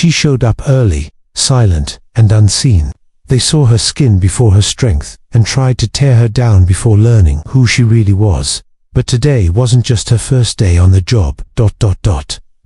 She showed up early, silent and unseen. They saw her skin before her strength and tried to tear her down before learning who she really was. But today wasn't just her first day on the job.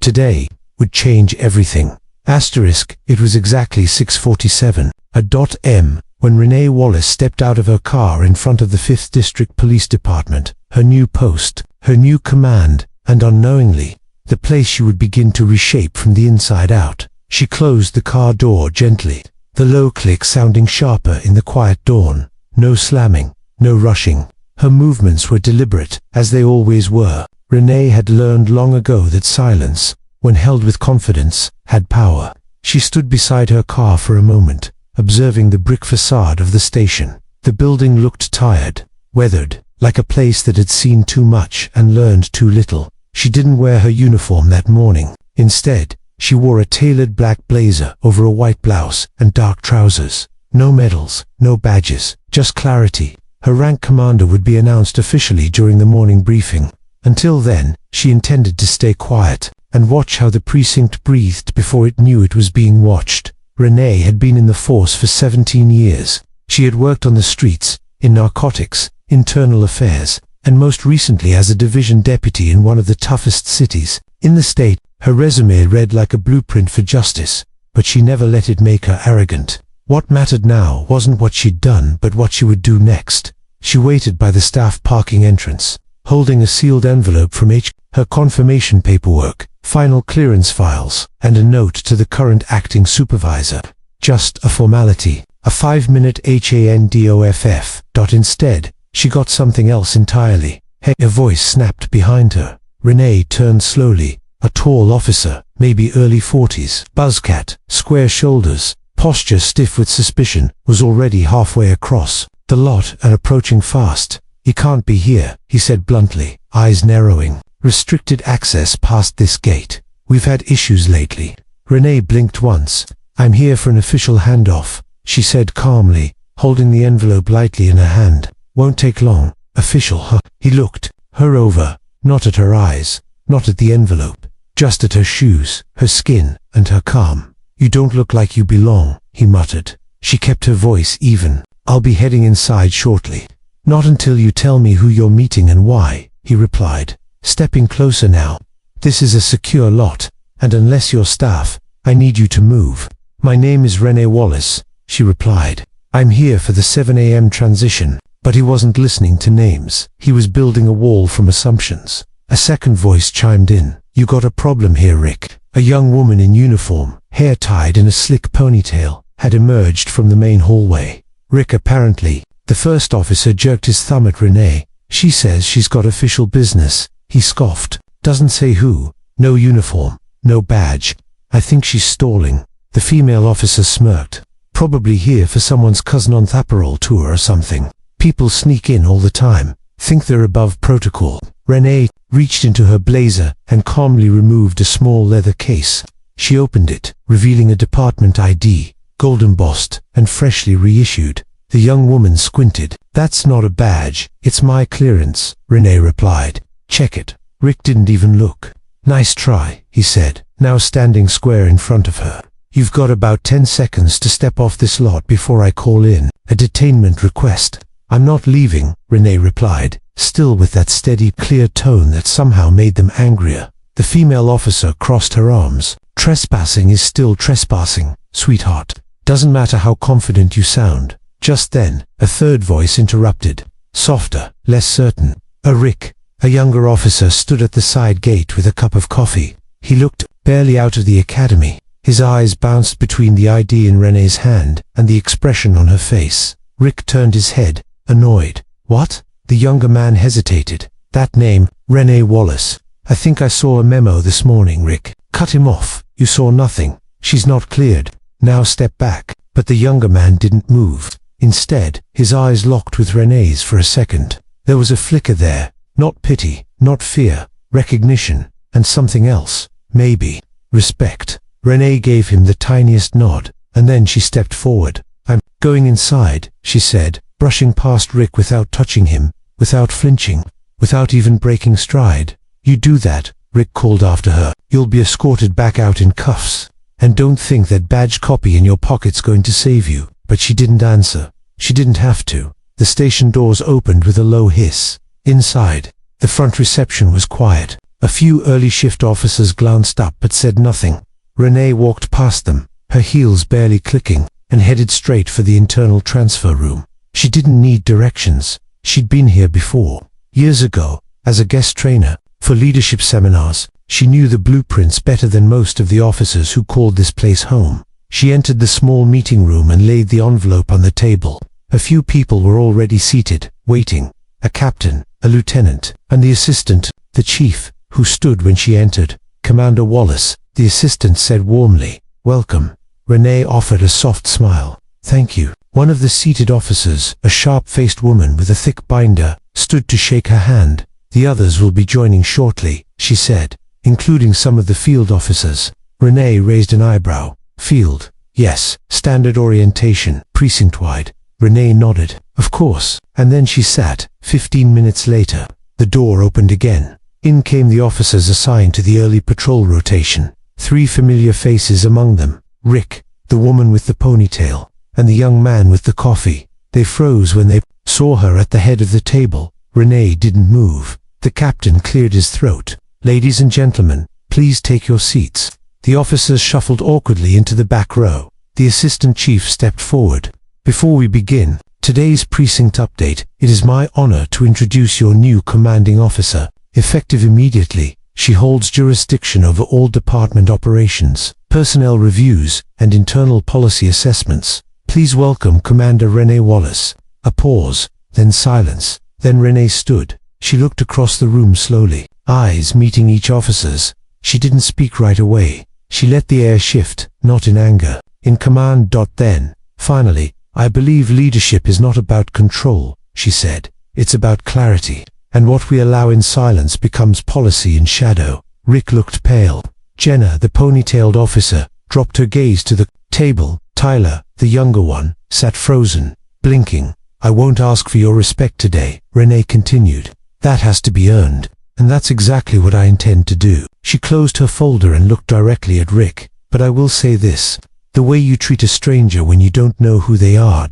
Today would change everything. It was exactly 6:47 a.m. when Renee Wallace stepped out of her car in front of the 5th District Police Department, her new post, her new command, and unknowingly, the place she would begin to reshape from the inside out. She closed the car door gently, the low click sounding sharper in the quiet dawn. No slamming, no rushing. Her movements were deliberate, as they always were. Renee had learned long ago that silence, when held with confidence, had power. She stood beside her car for a moment, observing the brick facade of the station. The building looked tired, weathered, like a place that had seen too much and learned too little. She didn't wear her uniform that morning. Instead, she wore a tailored black blazer over a white blouse and dark trousers. No medals, no badges, just clarity. Her rank commander would be announced officially during the morning briefing. Until then, she intended to stay quiet and watch how the precinct breathed before it knew it was being watched. Renee had been in the force for 17 years. She had worked on the streets, in narcotics, internal affairs, and most recently as a division deputy in one of the toughest cities in the state. Her resume read like a blueprint for justice, but she never let it make her arrogant. What mattered now wasn't what she'd done, but what she would do next. She waited by the staff parking entrance, holding a sealed envelope from her confirmation paperwork, final clearance files, and a note to the current acting supervisor. Just a formality, a 5-minute handoff. Instead, she got something else entirely. Hey, a voice snapped behind her. Renee turned slowly. A tall officer, maybe early 40s, buzzcut, square shoulders, posture stiff with suspicion, was already halfway across the lot and approaching fast. "He can't be here," he said bluntly, eyes narrowing. "Restricted access past this gate. We've had issues lately." Renee blinked once. "I'm here for an official handoff," she said calmly, holding the envelope lightly in her hand. "Won't take long." "Official, huh?" He looked her over, not at her eyes, not at the envelope, just at her shoes, her skin, and her calm. "You don't look like you belong," he muttered. She kept her voice even. "I'll be heading inside shortly." "Not until you tell me who you're meeting and why," he replied, stepping closer now. "This is a secure lot, and unless you're staff, I need you to move." "My name is Renee Wallace," she replied. "I'm here for the 7 a.m. transition." But he wasn't listening to names. He was building a wall from assumptions. A second voice chimed in. "You got a problem here, Rick." A young woman in uniform, hair tied in a slick ponytail, had emerged from the main hallway. "Rick, apparently." The first officer jerked his thumb at Renee. "She says she's got official business," he scoffed. "Doesn't say who. No uniform, no badge. I think she's stalling." The female officer smirked. "Probably here for someone's cousin on Thaparol tour or something. People sneak in all the time. Think they're above protocol." Renee reached into her blazer and calmly removed a small leather case. She opened it, revealing a department ID, gold embossed and freshly reissued. The young woman squinted. "That's not a badge, it's my clearance," Renee replied. "Check it." Rick didn't even look. "Nice try," he said, now standing square in front of her. "You've got about 10 seconds to step off this lot before I call in a detainment request." "I'm not leaving," Renee replied, still with that steady, clear tone that somehow made them angrier. The female officer crossed her arms. "Trespassing is still trespassing, sweetheart. Doesn't matter how confident you sound." Just then, a third voice interrupted. Softer, less certain. Rick, a younger officer, stood at the side gate with a cup of coffee. He looked barely out of the academy. His eyes bounced between the ID in Renee's hand and the expression on her face. Rick turned his head, annoyed. "What?" The younger man hesitated. "That name, Renee Wallace. I think I saw a memo this morning, Rick." "Cut him off. You saw nothing. She's not cleared. Now step back." But the younger man didn't move. Instead, his eyes locked with Renee's for a second. There was a flicker there. Not pity, not fear, recognition, and something else. Maybe respect. Renee gave him the tiniest nod, and then she stepped forward. "I'm going inside," she said, brushing past Rick without touching him, without flinching, without even breaking stride. "You do that," Rick called after her. "You'll be escorted back out in cuffs." and don't think that badge copy in your pocket's going to save you. But she didn't answer. She didn't have to. The station doors opened with a low hiss. Inside, the front reception was quiet. A few early shift officers glanced up but said nothing. Renee walked past them, her heels barely clicking, and headed straight for the internal transfer room. She didn't need directions. She'd been here before. Years ago, as a guest trainer, for leadership seminars. She knew the blueprints better than most of the officers who called this place home. She entered the small meeting room and laid the envelope on the table. A few people were already seated, waiting. A captain, a lieutenant, and the assistant, the chief, who stood when she entered. Commander Wallace, the assistant said warmly. "Welcome." Renee offered a soft smile. "Thank you." One of the seated officers, a sharp-faced woman with a thick binder, stood to shake her hand. "The others will be joining shortly," she said, including some of the field officers. Renee raised an eyebrow. "Field? Yes. Standard orientation, precinct-wide." Renee nodded. "Of course." And then she sat. 15 minutes later, the door opened again. In came the officers assigned to the early patrol rotation. 3 familiar faces among them. Rick, the woman with the ponytail, and the young man with the coffee. They froze when they saw her at the head of the table. Renee didn't move. The captain cleared his throat. "Ladies and gentlemen, please take your seats." The officers shuffled awkwardly into the back row. The assistant chief stepped forward. "Before we begin today's precinct update, it is my honor to introduce your new commanding officer. Effective immediately, she holds jurisdiction over all department operations, personnel reviews, and internal policy assessments. Please welcome Commander Renee Wallace." A pause, then silence. Then Renee stood. She looked across the room slowly, eyes meeting each officer's. She didn't speak right away. She let the air shift, not in anger, in command. Then, finally, "I believe leadership is not about control," she said. "It's about clarity. And what we allow in silence becomes policy in shadow." Rick looked pale. Jenna, the ponytailed officer, dropped her gaze to the table. Tyler, the younger one, sat frozen, blinking. "I won't ask for your respect today," Renee continued. "That has to be earned. And that's exactly what I intend to do." She closed her folder and looked directly at Rick. "But I will say this. The way you treat a stranger when you don't know who they are ...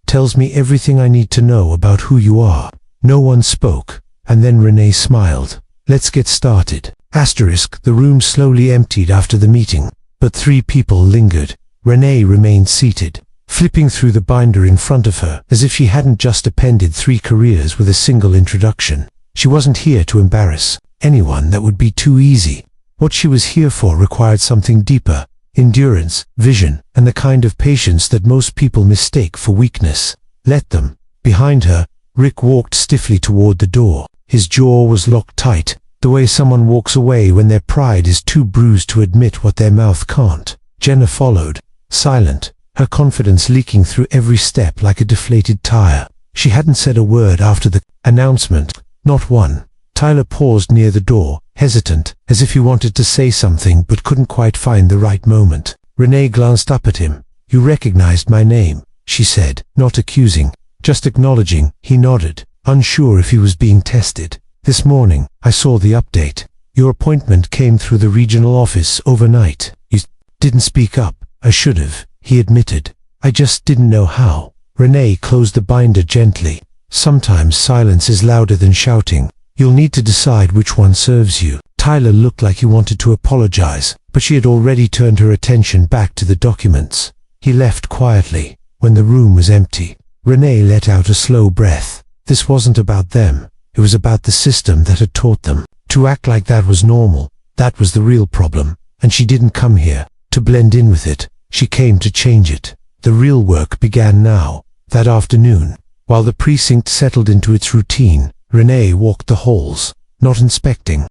tells me everything I need to know about who you are." No one spoke, and then Renee smiled. "Let's get started." The room slowly emptied after the meeting, but 3 people lingered. Renee remained seated, flipping through the binder in front of her, as if she hadn't just appended 3 careers with a single introduction. She wasn't here to embarrass anyone. That would be too easy. What she was here for required something deeper: endurance, vision, and the kind of patience that most people mistake for weakness. "Let them." Behind her, Rick walked stiffly toward the door. His jaw was locked tight, the way someone walks away when their pride is too bruised to admit what their mouth can't. Jenna followed, silent, her confidence leaking through every step like a deflated tire. She hadn't said a word after the announcement. Not one. Tyler paused near the door, hesitant, as if he wanted to say something but couldn't quite find the right moment. Renee glanced up at him. "You recognized my name," she said, not accusing, just acknowledging. He nodded, unsure if he was being tested. "This morning, I saw the update. Your appointment came through the regional office overnight." "You didn't speak up." "I should have," he admitted. "I just didn't know how." Renee closed the binder gently. "Sometimes silence is louder than shouting. You'll need to decide which one serves you." Tyler looked like he wanted to apologize, but she had already turned her attention back to the documents. He left quietly. When the room was empty, Renee let out a slow breath. This wasn't about them. It was about the system that had taught them. To act like that was normal. That was the real problem. And she didn't come here to blend in with it. She came to change it. The real work began now. That afternoon, while the precinct settled into its routine, Renee walked the halls, not inspecting,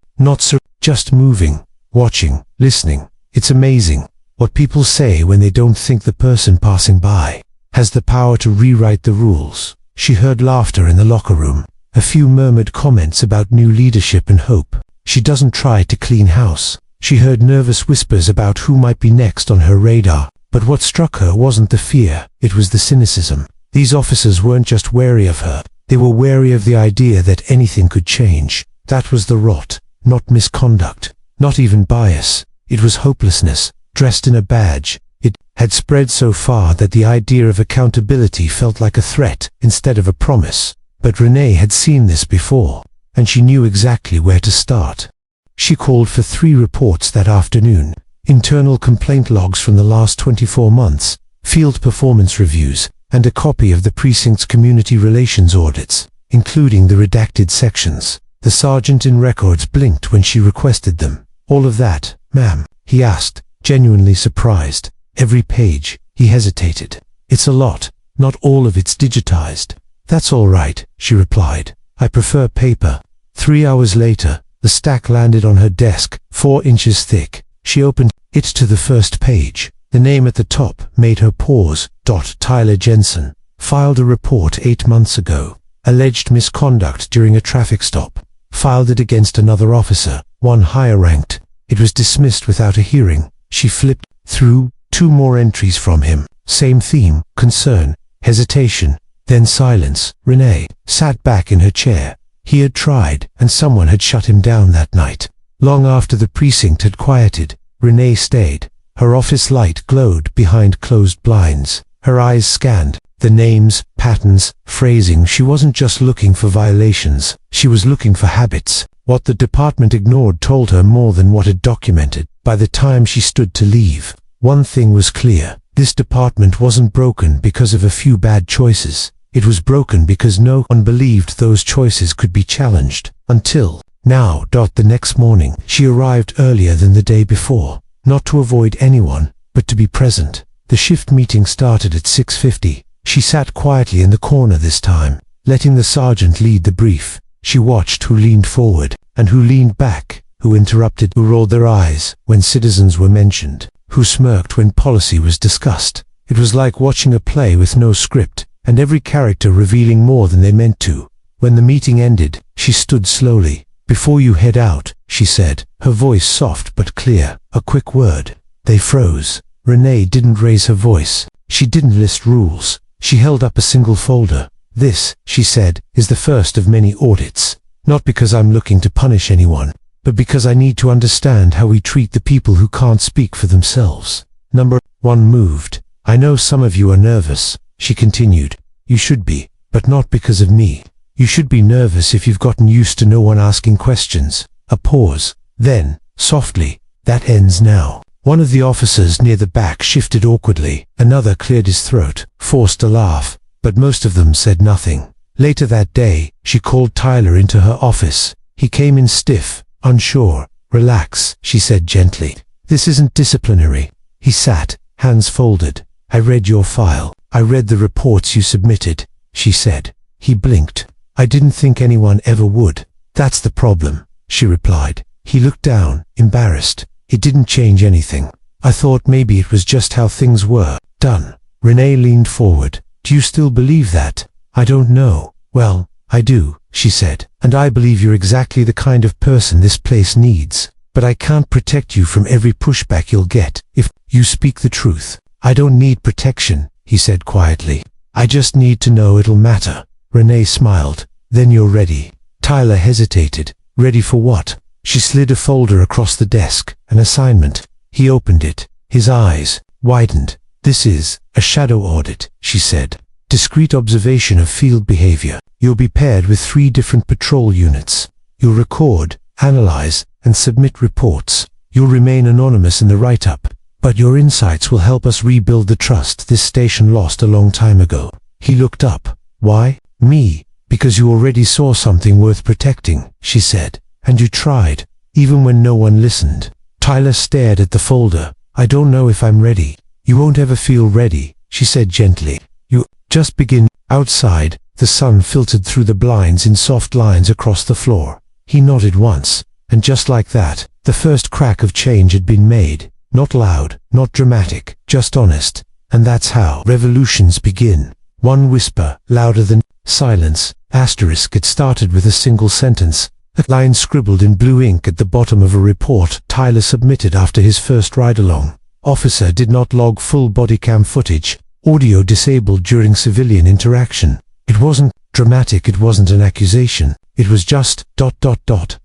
just moving, watching, listening. It's amazing what people say when they don't think the person passing by has the power to rewrite the rules. She heard laughter in the locker room, a few murmured comments about new leadership and hope. She doesn't try to clean house. She heard nervous whispers about who might be next on her radar. But what struck her wasn't the fear, it was the cynicism. These officers weren't just wary of her, they were wary of the idea that anything could change. That was the rot, not misconduct, not even bias. It was hopelessness, dressed in a badge. It had spread so far that the idea of accountability felt like a threat instead of a promise. But Renee had seen this before, and she knew exactly where to start. She called for 3 reports that afternoon: internal complaint logs from the last 24 months, field performance reviews, and a copy of the precinct's community relations audits, including the redacted sections. The sergeant in records blinked when she requested them. "All of that, ma'am?" he asked, genuinely surprised. "Every page." He hesitated. "It's a lot. Not all of it's digitized." "That's all right," she replied. "I prefer paper." 3 hours later, the stack landed on her desk, 4 inches thick. She opened it to the first page. The name at the top made her pause. Tyler Jensen. Filed a report 8 months ago. Alleged misconduct during a traffic stop. Filed it against another officer, one higher ranked. It was dismissed without a hearing. She flipped through 2 more entries from him. Same theme: concern, hesitation, then silence. Renee sat back in her chair. He had tried, and someone had shut him down that night. Long after the precinct had quieted, Renee stayed. Her office light glowed behind closed blinds. Her eyes scanned the names, patterns, phrasing. She wasn't just looking for violations. She was looking for habits. What the department ignored told her more than what it documented. By the time she stood to leave, one thing was clear. This department wasn't broken because of a few bad choices. It was broken because no one believed those choices could be challenged. Until now. The next morning, she arrived earlier than the day before. Not to avoid anyone, but to be present. The shift meeting started at 6:50. She sat quietly in the corner this time, letting the sergeant lead the brief. She watched who leaned forward, and who leaned back, who interrupted, who rolled their eyes when citizens were mentioned, who smirked when policy was discussed. It was like watching a play with no script, and every character revealing more than they meant to. When the meeting ended, she stood slowly. "Before you head out," she said, her voice soft but clear, "a quick word." They froze. Renee didn't raise her voice. She didn't list rules. She held up a single folder. "This," she said, "is the first of many audits. Not because I'm looking to punish anyone, but because I need to understand how we treat the people who can't speak for themselves." Number 1 moved. "I know some of you are nervous," she continued. "You should be, but not because of me. You should be nervous if you've gotten used to no one asking questions." A pause. Then, softly, "That ends now." One of the officers near the back shifted awkwardly. Another cleared his throat, forced a laugh, but most of them said nothing. Later that day, she called Tyler into her office. He came in stiff, unsure. "Relax," she said gently. "This isn't disciplinary." He sat, hands folded. "I read your file. I read the reports you submitted," she said. He blinked. "I didn't think anyone ever would." "That's the problem," she replied. He looked down, embarrassed. "It didn't change anything. I thought maybe it was just how things were done." Renee leaned forward. "Do you still believe that?" "I don't know." "Well, I do," she said. "And I believe you're exactly the kind of person this place needs. But I can't protect you from every pushback you'll get if you speak the truth." "I don't need protection," he said quietly. "I just need to know it'll matter." Renee smiled. "Then you're ready." Tyler hesitated. "Ready for what?" She slid a folder across the desk. "An assignment." He opened it. His eyes widened. "This is a shadow audit," she said. "Discrete observation of field behavior. You'll be paired with 3 different patrol units. You'll record, analyze, and submit reports. You'll remain anonymous in the write-up, but your insights will help us rebuild the trust this station lost a long time ago." He looked up. "Why me?" "Because you already saw something worth protecting," she said. "And you tried, even when no one listened." Tyler stared at the folder. "I don't know if I'm ready." "You won't ever feel ready," she said gently. "You just begin." Outside, the sun filtered through the blinds in soft lines across the floor. He nodded once, and just like that, the first crack of change had been made. Not loud, not dramatic, just honest. And that's how revolutions begin. One whisper, louder than silence. It started with a single sentence. A line scribbled in blue ink at the bottom of a report Tyler submitted after his first ride-along. "Officer did not log full body cam footage. Audio disabled during civilian interaction." It wasn't dramatic, it wasn't an accusation. It was just ...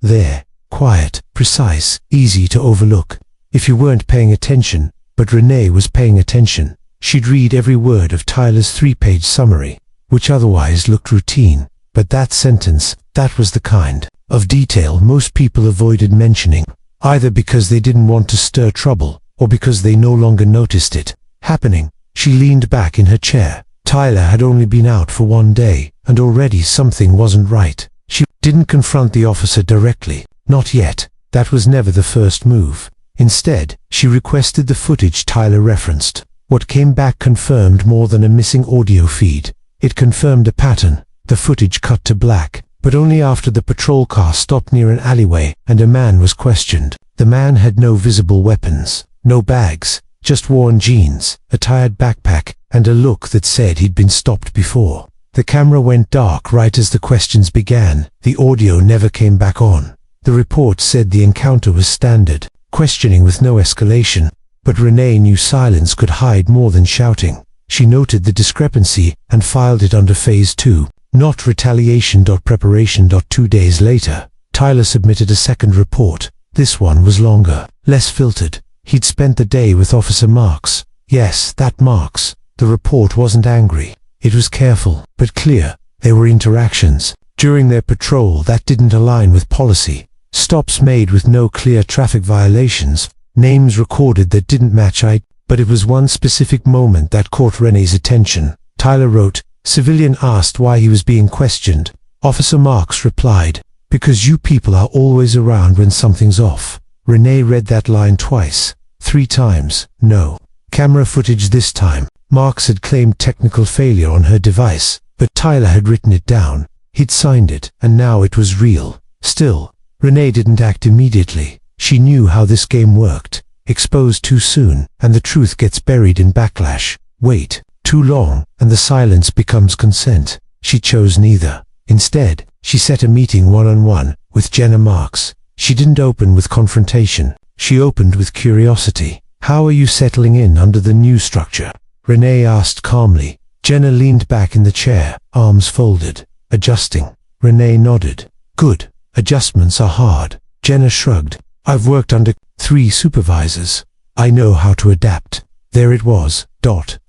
there. Quiet, precise, easy to overlook. If you weren't paying attention, but Renee was paying attention. She'd read every word of Tyler's 3-page summary, which otherwise looked routine. But that sentence, that was the kind of detail most people avoided mentioning, either because they didn't want to stir trouble, or because they no longer noticed it happening. She leaned back in her chair. Tyler had only been out for 1 day, and already something wasn't right. She didn't confront the officer directly, not yet. That was never the first move. Instead, she requested the footage Tyler referenced. What came back confirmed more than a missing audio feed. It confirmed a pattern. The footage cut to black, but only after the patrol car stopped near an alleyway and a man was questioned. The man had no visible weapons, no bags, just worn jeans, a tired backpack, and a look that said he'd been stopped before. The camera went dark right as the questions began. The audio never came back on. The report said the encounter was standard, questioning with no escalation, but Renee knew silence could hide more than shouting. She noted the discrepancy and filed it under Phase 2. Not retaliation. Preparation. 2 days later, Tyler submitted a second report. This one was longer, less filtered. He'd spent the day with Officer Marks. Yes, that Marks. The report wasn't angry. It was careful, but clear. There were interactions during their patrol that didn't align with policy. Stops made with no clear traffic violations. Names recorded that didn't match ID. But it was one specific moment that caught Renee's attention. Tyler wrote, "Civilian asked why he was being questioned. Officer Marks replied, 'Because you people are always around when something's off.'" Renee read that line twice, 3 times. No camera footage this time. Marks had claimed technical failure on her device, but Tyler had written it down. He'd signed it, and now it was real. Still, Renee didn't act immediately. She knew how this game worked. Exposed too soon, and the truth gets buried in backlash. Wait too long, and the silence becomes consent. She chose neither. Instead, she set a meeting one-on-one with Jenna Marks. She didn't open with confrontation. She opened with curiosity. "How are you settling in under the new structure?" Renee asked calmly. Jenna leaned back in the chair, arms folded. "Adjusting." Renee nodded. "Good. Adjustments are hard." Jenna shrugged. "I've worked under 3 supervisors. I know how to adapt." There it was.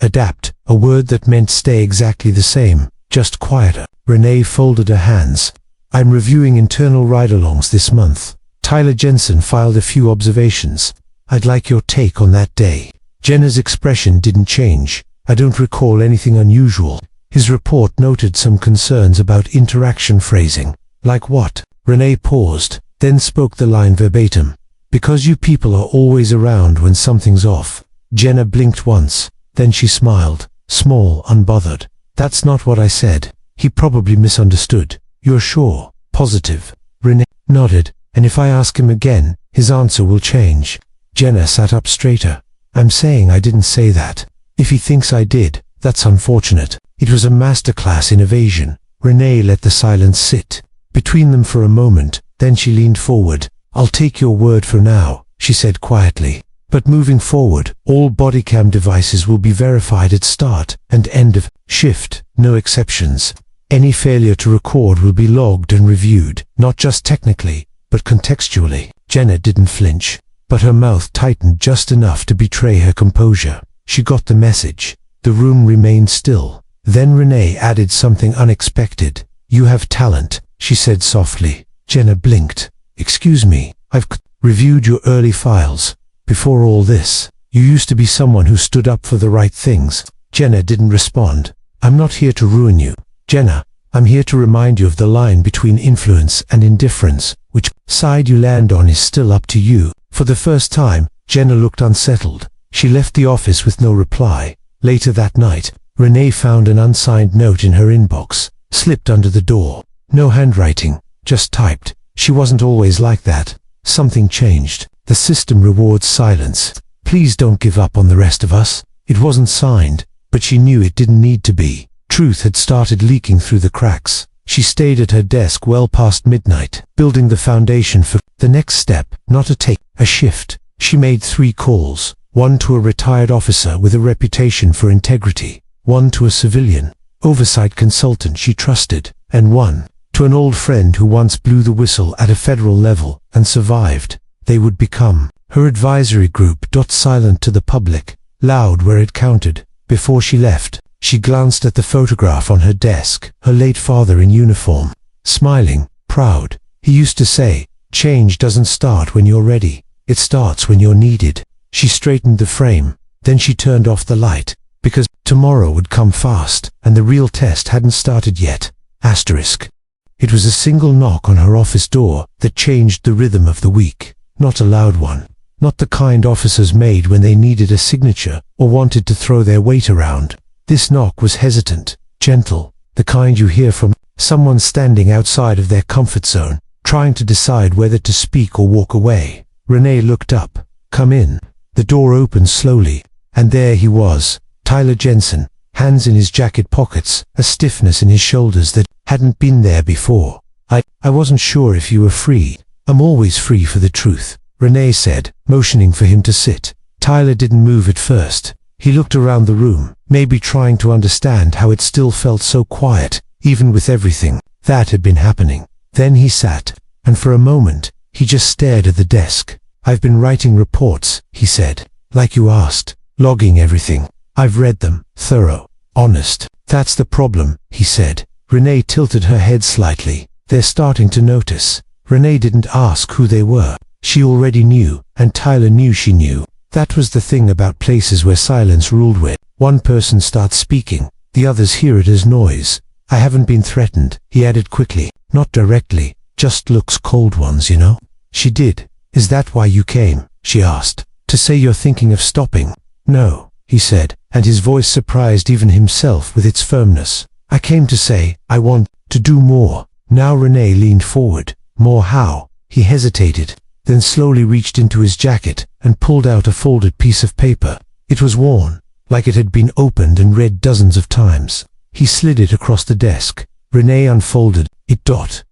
Adapt. A word that meant stay exactly the same, just quieter. Renee folded her hands. "I'm reviewing internal ride-alongs this month." Tyler Jensen filed a few observations. "I'd like your take on that day." Jenna's expression didn't change. "I don't recall anything unusual." His report noted some concerns about interaction phrasing. "Like what?" Renee paused, then spoke the line verbatim. "Because you people are always around when something's off." Jenna blinked once, then she smiled, small, unbothered. "That's not what I said." He probably misunderstood. "You're sure?" "Positive." Renee nodded. "And if I ask him again, his answer will change." Jenna sat up straighter. "I'm saying I didn't say that. If he thinks I did, that's unfortunate." It was a masterclass in evasion. Renee let the silence sit between them for a moment, then she leaned forward. "I'll take your word for now," she said quietly. "But moving forward, all bodycam devices will be verified at start and end of shift, no exceptions. Any failure to record will be logged and reviewed, not just technically, but contextually." Jenna didn't flinch, but her mouth tightened just enough to betray her composure. She got the message. The room remained still. Then Renee added something unexpected. "You have talent," she said softly. Jenna blinked. "Excuse me, I've reviewed your early files. Before all this, you used to be someone who stood up for the right things." Jenna didn't respond. "I'm not here to ruin you, Jenna. I'm here to remind you of the line between influence and indifference. Which side you land on is still up to you." For the first time, Jenna looked unsettled. She left the office with no reply. Later that night, Renee found an unsigned note in her inbox, slipped under the door. No handwriting, just typed. She wasn't always like that. Something changed. "The system rewards silence. Please don't give up on the rest of us." It wasn't signed, but she knew it didn't need to be. Truth had started leaking through the cracks. She stayed at her desk well past midnight, building the foundation for the next step, not a shift. She made 3 calls, one to a retired officer with a reputation for integrity, one to a civilian oversight consultant she trusted, and one to an old friend who once blew the whistle at a federal level and survived. They would become Her advisory group. Silent to the public, loud where it counted. Before she left, she glanced at the photograph on her desk, her late father in uniform, smiling, proud. He used to say, "Change doesn't start when you're ready, it starts when you're needed." She straightened the frame, then she turned off the light, because tomorrow would come fast, and the real test hadn't started yet. It was a single knock on her office door that changed the rhythm of the week. Not a loud one, not the kind officers made when they needed a signature or wanted to throw their weight around. This knock was hesitant, gentle, the kind you hear from someone standing outside of their comfort zone, trying to decide whether to speak or walk away. Renee looked up. "Come in." The door opened slowly, and there he was, Tyler Jensen, hands in his jacket pockets, a stiffness in his shoulders that hadn't been there before. I wasn't sure if you were free." "I'm always free for the truth," Renee said, motioning for him to sit. Tyler didn't move at first. He looked around the room, maybe trying to understand how it still felt so quiet, even with everything that had been happening. Then he sat, and for a moment, he just stared at the desk. "I've been writing reports," he said, "like you asked, logging everything. I've read them, thorough, honest." "That's the problem," he said. Renee tilted her head slightly. "They're starting to notice." Renee didn't ask who they were. She already knew, and Tyler knew she knew. That was the thing about places where silence ruled, where one person starts speaking, the others hear it as noise. "I haven't been threatened," he added quickly. "Not directly, just looks, cold ones, you know." She did. "Is that why you came?" she asked. "To say you're thinking of stopping?" "No," he said, and his voice surprised even himself with its firmness. "I came to say, I want to do more." Now Renee leaned forward. "More how?" He hesitated, then slowly reached into his jacket and pulled out a folded piece of paper. It was worn, like it had been opened and read dozens of times. He slid it across the desk. Renee unfolded it.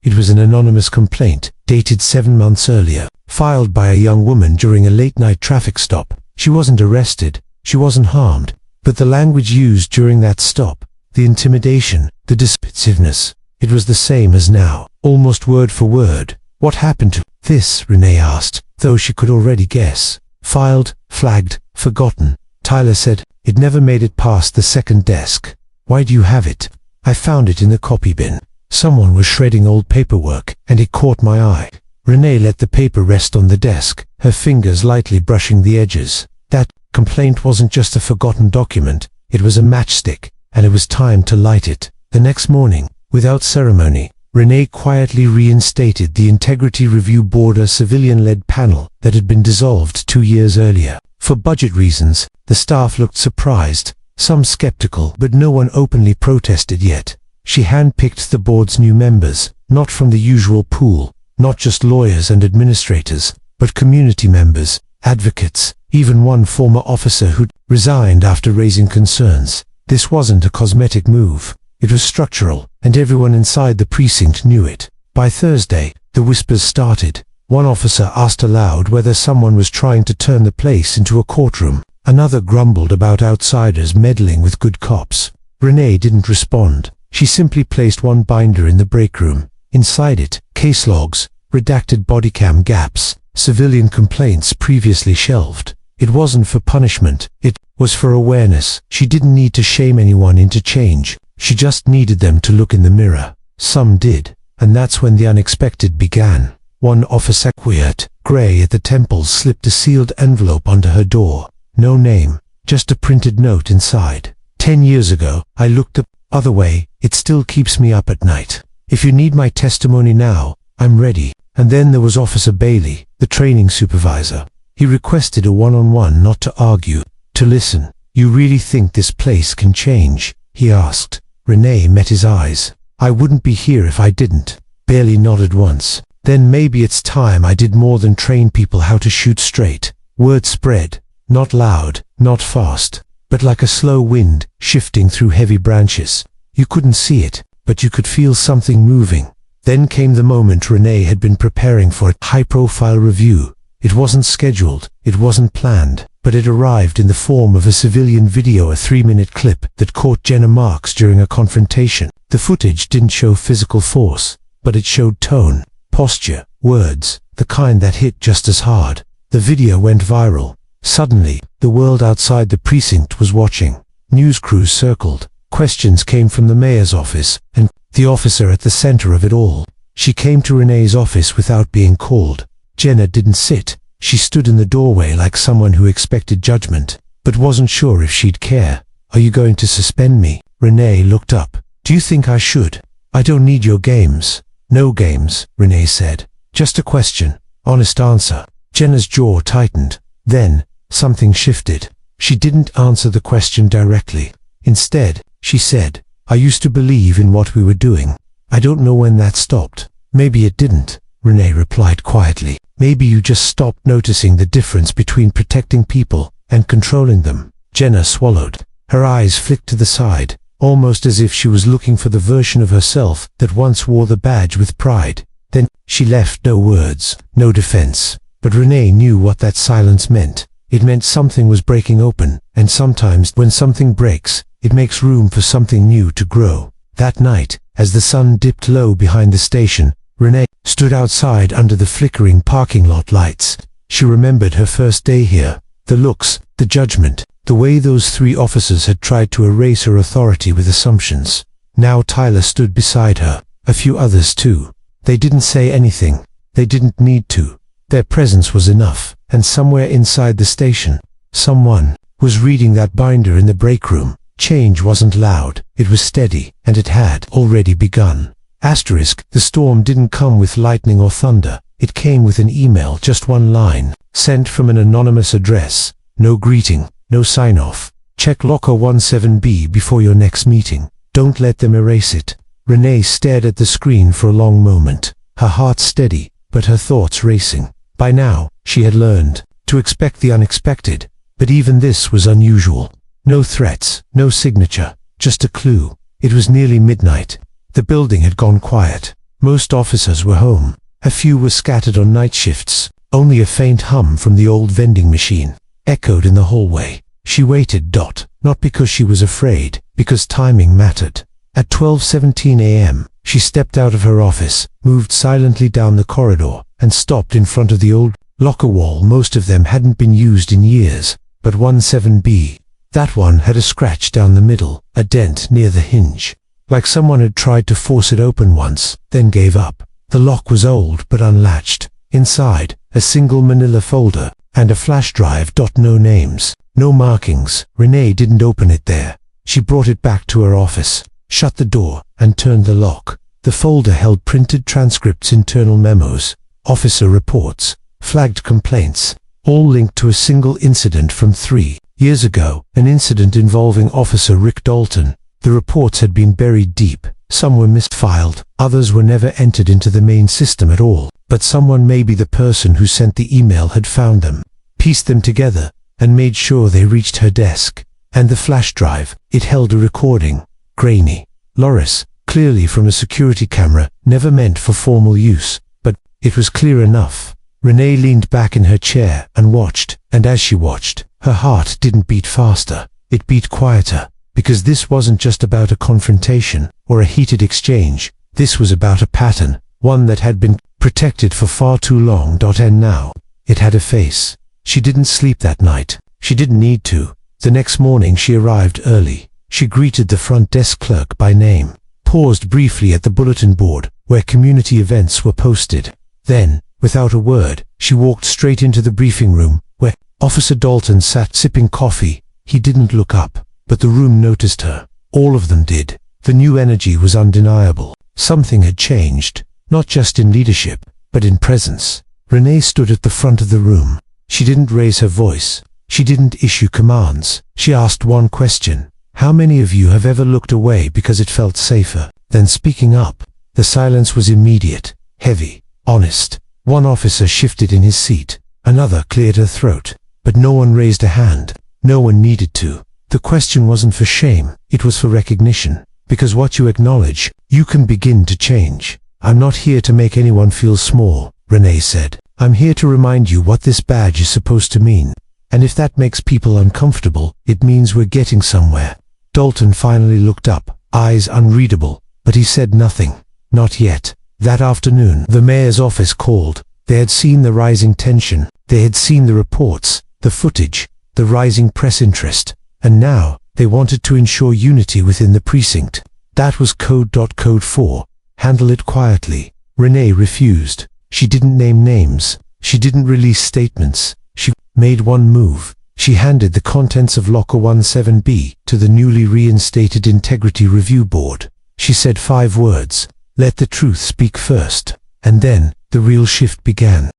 It was an anonymous complaint, dated 7 months earlier, filed by a young woman during a late-night traffic stop. She wasn't arrested, she wasn't harmed, but the language used during that stop, the intimidation, the dismissiveness, it was the same as now, almost word for word. "What happened to this?" Renee asked, though she could already guess. "Filed, flagged, forgotten," Tyler said. "It never made it past the second desk." "Why do you have it?" "I found it in the copy bin. Someone was shredding old paperwork, and it caught my eye." Renee let the paper rest on the desk, her fingers lightly brushing the edges. That complaint wasn't just a forgotten document, it was a matchstick, and it was time to light it. The next morning, without ceremony, Renee quietly reinstated the Integrity Review Board, a civilian-led panel that had been dissolved 2 years earlier. For budget reasons, the staff looked surprised, some skeptical, but no one openly protested yet. She handpicked the board's new members, not from the usual pool, not just lawyers and administrators, but community members, advocates, even one former officer who'd resigned after raising concerns. This wasn't a cosmetic move. It was structural, and everyone inside the precinct knew it. By Thursday, the whispers started. One officer asked aloud whether someone was trying to turn the place into a courtroom. Another grumbled about outsiders meddling with good cops. Renee didn't respond. She simply placed one binder in the break room. Inside it, case logs, redacted bodycam gaps, civilian complaints previously shelved. It wasn't for punishment, it was for awareness. She didn't need to shame anyone into change. She just needed them to look in the mirror. Some did, and that's when the unexpected began. One officer, quiet, gray at the temples, slipped a sealed envelope under her door. No name, just a printed note inside. 10 years ago, I looked the other way. It still keeps me up at night. If you need my testimony now, I'm ready. And then there was Officer Bailey, the training supervisor. He requested a one-on-one, not to argue, to listen. "You really think this place can change?" he asked. Renee met his eyes. "I wouldn't be here if I didn't." Bailey nodded once. "Then maybe it's time I did more than train people how to shoot straight." Word spread, not loud, not fast, but like a slow wind shifting through heavy branches. You couldn't see it, but you could feel something moving. Then came the moment Renee had been preparing for, a high-profile review. It wasn't scheduled, it wasn't planned, but it arrived in the form of a civilian video, a 3-minute clip that caught Jenna Marks during a confrontation. The footage didn't show physical force, but it showed tone, posture, words, the kind that hit just as hard. The video went viral. Suddenly, the world outside the precinct was watching. News crews circled. Questions came from the mayor's office, and the officer at the center of it all. She came to Renee's office without being called. Jenna didn't sit. She stood in the doorway like someone who expected judgment, but wasn't sure if she'd care. "Are you going to suspend me?" Renee looked up. "Do you think I should?" "I don't need your games." "No games," Renee said. "Just a question. Honest answer." Jenna's jaw tightened. Then, something shifted. She didn't answer the question directly. Instead, she said, "I used to believe in what we were doing. I don't know when that stopped." "Maybe it didn't," Renee replied quietly. "Maybe you just stopped noticing the difference between protecting people and controlling them." Jenna swallowed. Her eyes flicked to the side, almost as if she was looking for the version of herself that once wore the badge with pride. Then, she left no words, no defense. But Renee knew what that silence meant. It meant something was breaking open, and sometimes when something breaks, it makes room for something new to grow. That night, as the sun dipped low behind the station, Renee stood outside under the flickering parking lot lights. She remembered her first day here, the looks, the judgment, the way those 3 officers had tried to erase her authority with assumptions. Now Tyler stood beside her, a few others too. They didn't say anything. They didn't need to. Their presence was enough, and somewhere inside the station, someone was reading that binder in the break room. Change wasn't loud, it was steady, and it had already begun. The storm didn't come with lightning or thunder. It came with an email, just one line, sent from an anonymous address. No greeting, no sign-off. "Check locker 17B before your next meeting. Don't let them erase it." Renee stared at the screen for a long moment, her heart steady, but her thoughts racing. By now, she had learned to expect the unexpected, but even this was unusual. No threats, no signature, just a clue. It was nearly midnight. The building had gone quiet. Most officers were home. A few were scattered on night shifts. Only a faint hum from the old vending machine echoed in the hallway. She waited. Not because she was afraid, because timing mattered. At 12:17 a.m., she stepped out of her office, moved silently down the corridor, and stopped in front of the old locker wall. Most of them hadn't been used in years, but 17B, that one had a scratch down the middle, a dent near the hinge. Like someone had tried to force it open once, then gave up. The lock was old but unlatched. Inside, a single manila folder, and a flash drive. No names, no markings. Renee didn't open it there. She brought it back to her office, shut the door, and turned the lock. The folder held printed transcripts, internal memos, officer reports, flagged complaints, all linked to a single incident from 3 years ago, an incident involving Officer Rick Dalton. The reports had been buried deep. Some were misfiled, others were never entered into the main system at all. But someone, maybe the person who sent the email, had found them, pieced them together, and made sure they reached her desk. And the flash drive, it held a recording, grainy, Loris, clearly from a security camera, never meant for formal use, but it was clear enough. Renee leaned back in her chair and watched, and as she watched, her heart didn't beat faster, it beat quieter, because this wasn't just about a confrontation or a heated exchange. This was about a pattern, one that had been protected for far too long. And now, it had a face. She didn't sleep that night. She didn't need to. The next morning she arrived early. She greeted the front desk clerk by name, paused briefly at the bulletin board where community events were posted. Then, without a word, she walked straight into the briefing room where Officer Dalton sat sipping coffee. He didn't look up, but the room noticed her. All of them did. The new energy was undeniable. Something had changed, not just in leadership, but in presence. Renee stood at the front of the room. She didn't raise her voice. She didn't issue commands. She asked one question. How many of you have ever looked away because it felt safer than speaking up? The silence was immediate, heavy, honest. One officer shifted in his seat. Another cleared her throat. But no one raised a hand. No one needed to. The question wasn't for shame. It was for recognition. Because what you acknowledge, you can begin to change. "I'm not here to make anyone feel small," Renee said. "I'm here to remind you what this badge is supposed to mean. And if that makes people uncomfortable, it means we're getting somewhere." Dalton finally looked up, eyes unreadable, but he said nothing. Not yet. That afternoon, the mayor's office called. They had seen the rising tension, they had seen the reports, the footage, the rising press interest, and now they wanted to ensure unity within the precinct. That was code. Code 4. Handle it quietly. Renee refused. She didn't name names. She didn't release statements. She made one move. She handed the contents of Locker 17B to the newly reinstated Integrity Review Board. She said 5 words. Let the truth speak first. And then, the real shift began.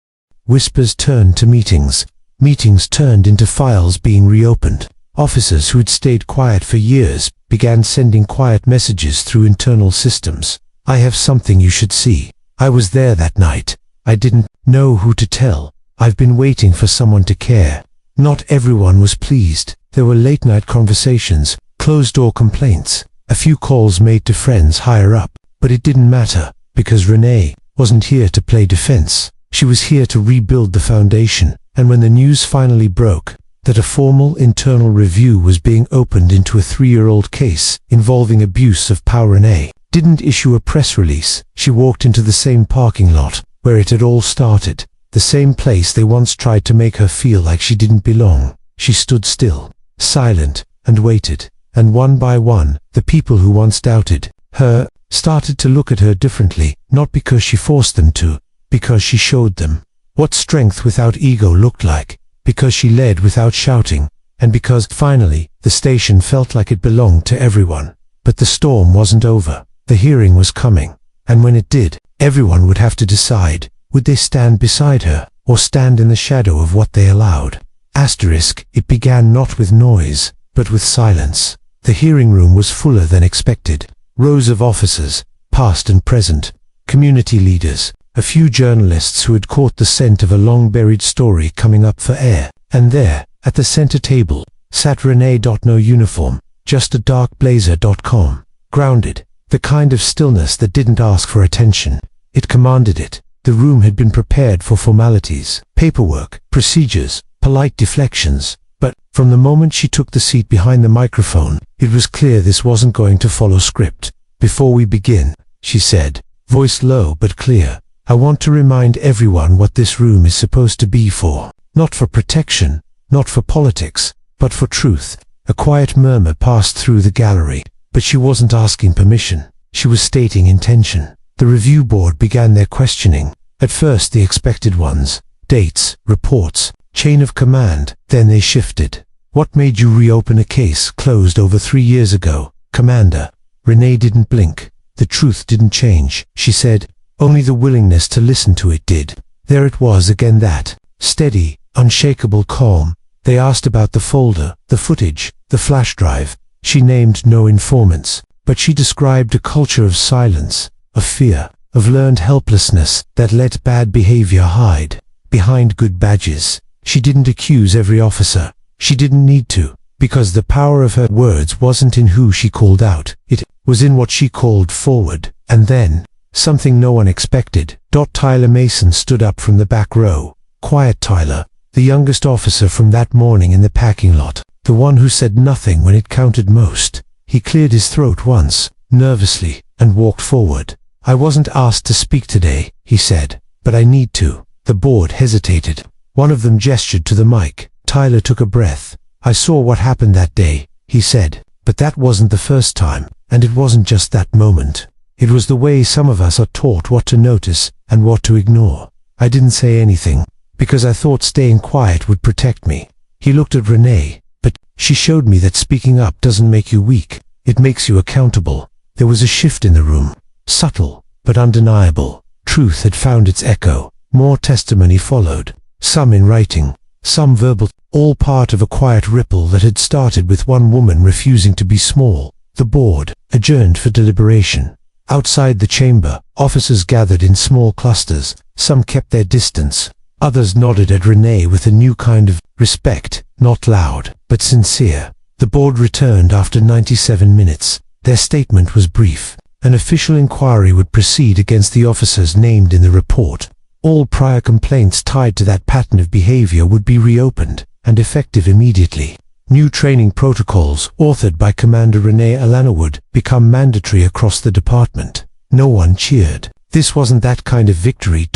Whispers turned to meetings. Meetings turned into files being reopened. Officers who had stayed quiet for years began sending quiet messages through internal systems. I have something you should see. I was there that night. I didn't know who to tell. I've been waiting for someone to care. Not everyone was pleased. There were late-night conversations, closed-door complaints, a few calls made to friends higher up. But it didn't matter, because Renee wasn't here to play defense. She was here to rebuild the foundation. And when the news finally broke, that a formal internal review was being opened into a 3-year-old case involving abuse of power, Renee didn't issue a press release. She walked into the same parking lot where it had all started, the same place they once tried to make her feel like she didn't belong. She stood still, silent, and waited. And one by one, the people who once doubted her started to look at her differently, not because she forced them to, because she showed them what strength without ego looked like, because she led without shouting, and because, finally, the station felt like it belonged to everyone. But the storm wasn't over. The hearing was coming, and when it did, everyone would have to decide, would they stand beside her, or stand in the shadow of what they allowed? It began not with noise, but with silence. The hearing room was fuller than expected. Rows of officers, past and present, community leaders, a few journalists who had caught the scent of a long-buried story coming up for air. And there, at the center table, sat Renee. No uniform, just a dark blazer. Calm, grounded, the kind of stillness that didn't ask for attention. It commanded it. The room had been prepared for formalities, paperwork, procedures, polite deflections. But, from the moment she took the seat behind the microphone, it was clear this wasn't going to follow script. Before we begin, she said, voice low but clear, I want to remind everyone what this room is supposed to be for. Not for protection, not for politics, but for truth. A quiet murmur passed through the gallery, but she wasn't asking permission. She was stating intention. The review board began their questioning. At first the expected ones. Dates, reports, chain of command. Then they shifted. What made you reopen a case closed over 3 years ago, Commander? Renee didn't blink. The truth didn't change, she said. Only the willingness to listen to it did. There it was again, that steady, unshakable calm. They asked about the folder, the footage, the flash drive. She named no informants, but she described a culture of silence, of fear, of learned helplessness that let bad behavior hide behind good badges. She didn't accuse every officer. She didn't need to, because the power of her words wasn't in who she called out. It was in what she called forward. And then, something no one expected. Tyler Mason stood up from the back row. Quiet Tyler, the youngest officer from that morning in the parking lot. The one who said nothing when it counted most. He cleared his throat once, nervously, and walked forward. I wasn't asked to speak today, he said, but I need to. The board hesitated. One of them gestured to the mic. Tyler took a breath. I saw what happened that day, he said, but that wasn't the first time, and it wasn't just that moment. It was the way some of us are taught what to notice and what to ignore. I didn't say anything, because I thought staying quiet would protect me. He looked at Renee. But she showed me that speaking up doesn't make you weak. It makes you accountable. There was a shift in the room. Subtle, but undeniable. Truth had found its echo. More testimony followed. Some in writing, some verbal, all part of a quiet ripple that had started with one woman refusing to be small. The board adjourned for deliberation. Outside the chamber, officers gathered in small clusters. Some kept their distance. Others nodded at Renee with a new kind of respect, not loud, but sincere. The board returned after 97 minutes. Their statement was brief. An official inquiry would proceed against the officers named in the report. All prior complaints tied to that pattern of behavior would be reopened, and effective immediately. New training protocols, authored by Commander Renee Alana, would become mandatory across the department. No one cheered. This wasn't that kind of victory.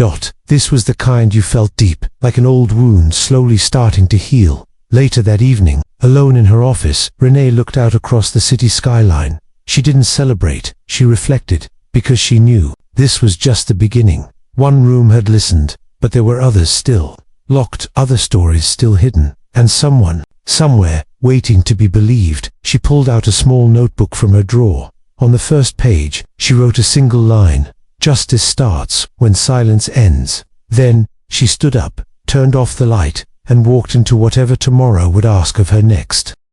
This was the kind you felt deep, like an old wound slowly starting to heal. Later that evening, alone in her office, Renee looked out across the city skyline. She didn't celebrate, she reflected, because she knew this was just the beginning. One room had listened, but there were others still locked, other stories still hidden, and someone, somewhere, waiting to be believed. She pulled out a small notebook from her drawer. On the first page, she wrote a single line: "Justice starts when silence ends." Then, she stood up, turned off the light, and walked into whatever tomorrow would ask of her next.